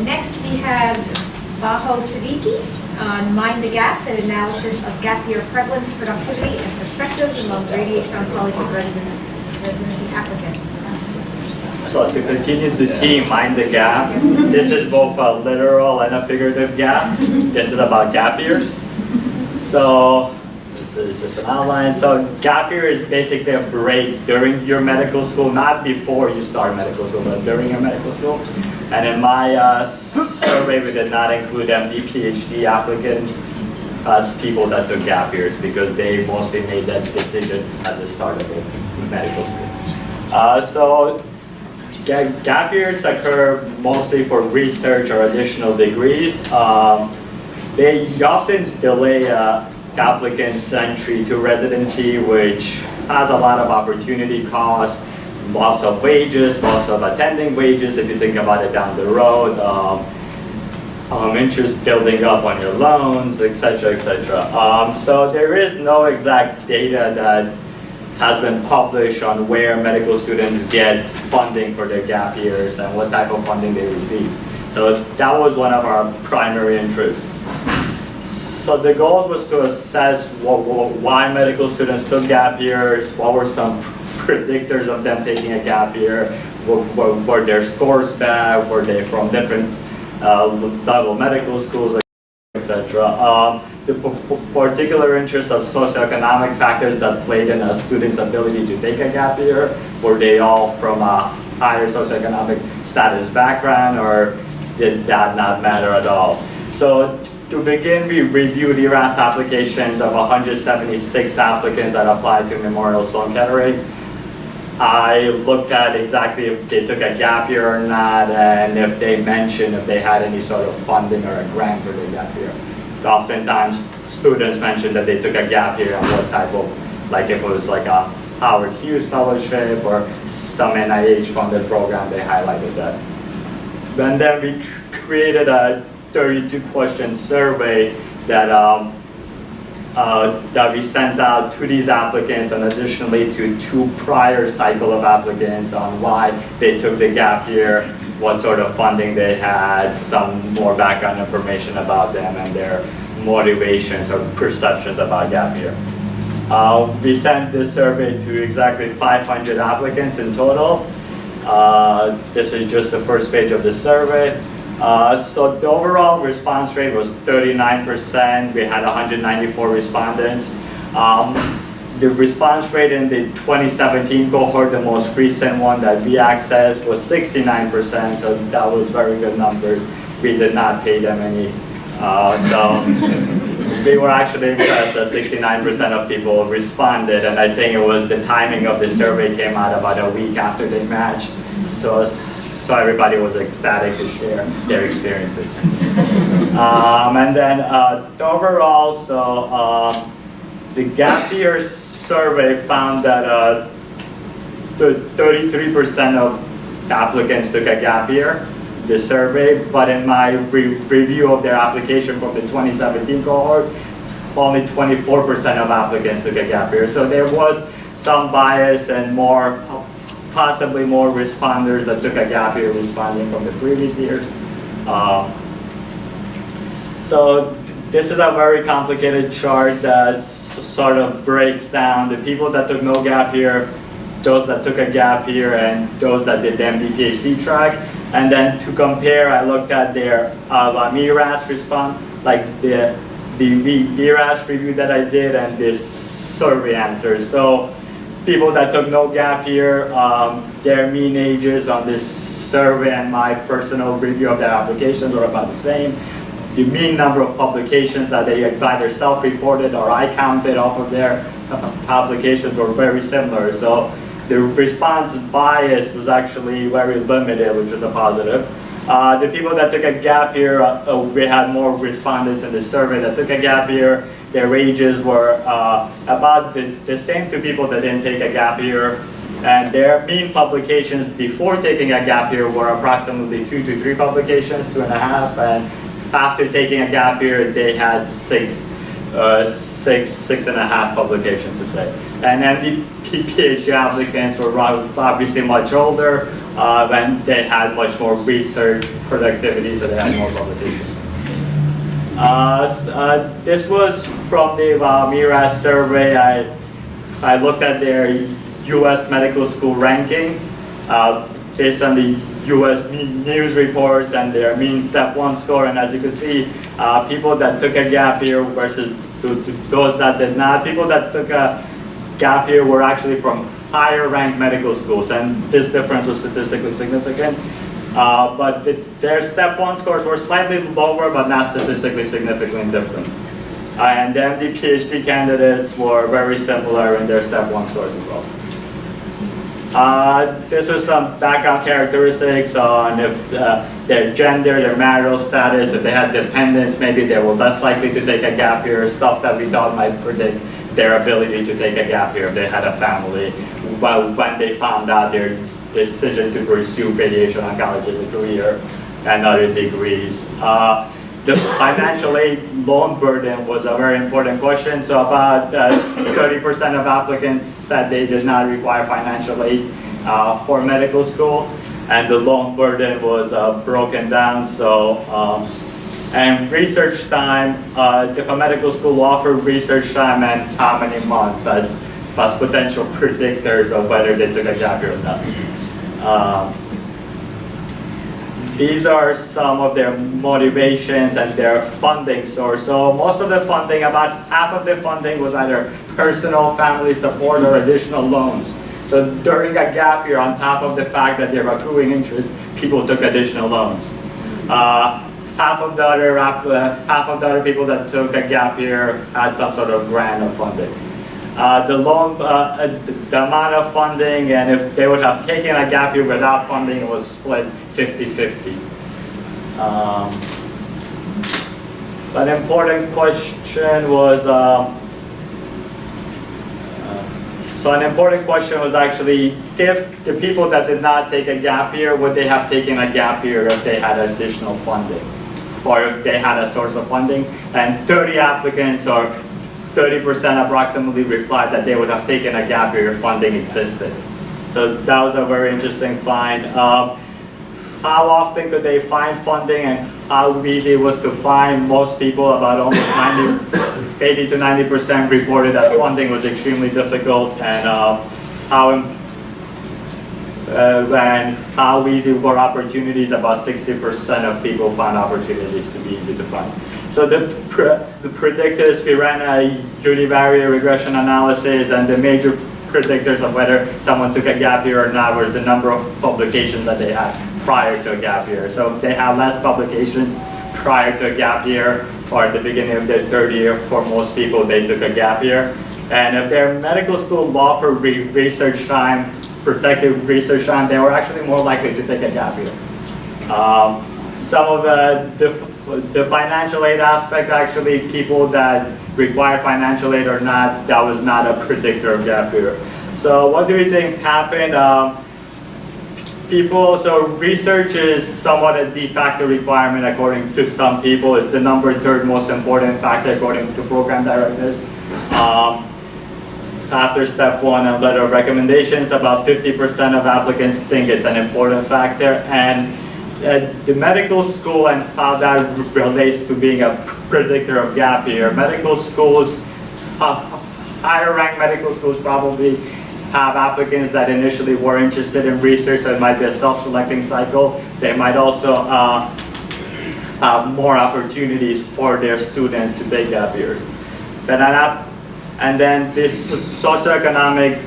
And next we have Baho Sidiqi on Mind the Gap, an analysis of gap year prevalence, productivity, and perspectives among radiation oncology residency applicants. So to continue the theme, Mind the Gap, this is both a literal and a figurative gap. This is about gap years. So this is just an outline. So gap year is basically a break during your medical school, not before you start medical school, but during your medical school. And in my survey, we did not include MD, PhD applicants as people that took gap years because they mostly made that decision at the start of their medical school. So gap years occur mostly for research or additional degrees. They often delay applicants' entry to residency, which has a lot of opportunity cost, loss of wages, loss of attending wages if you think about it down the road, interest building up on your loans, etc., etc. So there is no exact data that has been published on where medical students get funding for their gap years and what type of funding they receive. So that was one of our primary interests. So the goal was to assess why medical students took gap years, what were some predictors of them taking a gap year, were their scores bad, were they from different level medical schools, etc. The particular interest of socioeconomic factors that played in a student's ability to take a gap year, were they all from a higher socioeconomic status background, or did that not matter at all? So to begin, we reviewed ERAS applications of 176 applicants that applied to Memorial Sloan Kettering. I looked at exactly if they took a gap year or not, and if they mentioned if they had any sort of funding or a grant for their gap year. Oftentimes, students mentioned that they took a gap year and what type of, like if it was like a Howard Hughes Fellowship or some NIH-funded program, they highlighted that. And then we created a 32-question survey that that we sent out to these applicants and additionally to 2 prior cycle of applicants on why they took the gap year, what sort of funding they had, some more background information about them and their motivations or perceptions about gap year. We sent this survey to exactly 500 applicants in total. This is just the first page of the survey. So the overall response rate was 39%. We had 194 respondents. The response rate in the 2017 cohort, the most recent one that we accessed, was 69%, so that was very good numbers. We did not pay them any. So we were actually impressed that 69% of people responded, and I think it was the timing of the survey came out about a week after they matched. So everybody was ecstatic to share their experiences. And then the overall, so the gap year survey found that 33% of applicants took a gap year, the survey, but in my review of their application from the 2017 cohort, only 24% of applicants took a gap year. So there was some bias and possibly more responders that took a gap year responding from the previous years. So this is a very complicated chart that sort of breaks down the people that took no gap year, those that took a gap year, and those that did the MD PhD track. And then to compare, I looked at their ERAS response, like the ERAS review that I did and this survey answers. So people that took no gap year, their mean ages on this survey and my personal review of their applications were about the same. The mean number of publications that they either self-reported or I counted off of their applications were very similar. So the response bias was actually very limited, which was a positive. The people that took a gap year, we had more respondents in the survey that took a gap year. Their ages were about the same to people that didn't take a gap year. And their mean publications before taking a gap year were approximately 2 to 3 publications, 2.5. And after taking a gap year, they had 6. six and a half publications to say. And MD PhD applicants were obviously much older, and they had much more research productivity, so they had more publications. This was from the MIRAS survey. I looked at their U.S. medical school ranking based on the U.S. news reports and their mean step 1 score, and as you can see, people that took a gap year versus those that did not. People that took a gap year were actually from higher ranked medical schools, and this difference was statistically significant. But their step 1 scores were slightly lower, but not statistically significantly different. And the MD PhD candidates were very similar in their step 1 scores as well. This was some background characteristics on if their gender, their marital status, if they had dependents, maybe they were less likely to take a gap year, stuff that we thought might predict their ability to take a gap year if they had a family, but when they found out their decision to pursue radiation oncology as a career and other degrees. The financial aid loan burden was a very important question. So about 30% of applicants said they did not require financial aid for medical school, and the loan burden was broken down. So, and research time, if a medical school offered research time and how many months as potential predictors of whether they took a gap year or not. These are some of their motivations and their funding source. So most of the funding, about half of the funding was either personal family support or additional loans. So during a gap year, on top of the fact that they're accruing interest, people took additional loans. Half of the other people that took a gap year had some sort of grant of funding. The amount of funding, and if they would have taken a gap year without funding, it was split 50-50. An important question was, actually, if the people that did not take a gap year, would they have taken a gap year if they had additional funding, or if they had a source of funding? And 30 applicants, or 30% approximately, replied that they would have taken a gap year if funding existed. So that was a very interesting find. How often could they find funding and how easy it was to find? Most people, about almost 80 to 90%, reported that funding was extremely difficult, and how easy were opportunities. About 60% of people found opportunities to be easy to find. So the predictors, we ran a univariate regression analysis, and the major predictors of whether someone took a gap year or not was the number of publications that they had prior to a gap year. So they had less publications prior to a gap year, or at the beginning of their third year. For most people, they took a gap year. And if their medical school offered research time, protected research time, they were actually more likely to take a gap year. Some of the financial aid aspect, actually, people that require financial aid or not, that was not a predictor of gap year. So what do we think happened? So research is somewhat a de facto requirement according to some people. It's the third most important factor according to program directors. After step 1 and letter of recommendations, about 50% of applicants think it's an important factor. And the medical school and how that relates to being a predictor of gap year. Medical schools, higher ranked medical schools probably have applicants that initially were interested in research, so it might be a self-selecting cycle. They might also have more opportunities for their students to take gap years. And then these socioeconomic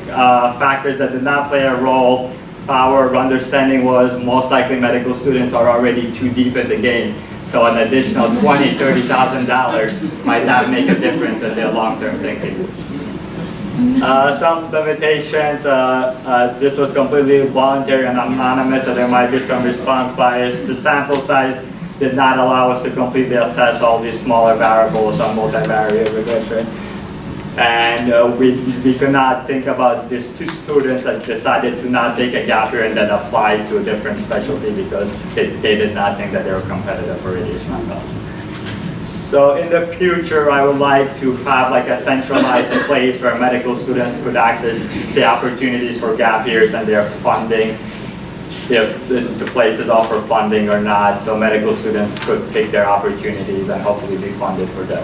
factors that did not play a role, our understanding was most likely medical students are already too deep in the game. So an additional $20,000, $30,000 might not make a difference in their long-term thinking. Some limitations, this was completely voluntary and anonymous, so there might be some response bias. The sample size did not allow us to completely assess all these smaller variables on multivariate regression. And we could not think about these 2 students that decided to not take a gap year and then applied to a different specialty because they did not think that they were competitive for radiation oncology. So in the future, I would like to have like a centralized place where medical students could access the opportunities for gap years and their funding, if the places offer funding or not, so medical students could pick their opportunities and hopefully be funded for them.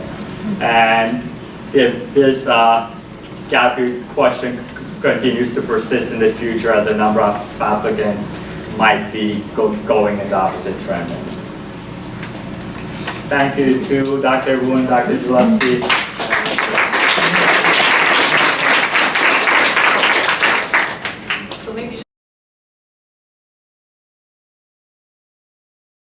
And if this gap year question continues to persist in the future as a number of applicants might be going in the opposite trend. Thank you to Dr. Wu and Dr. Gillespie.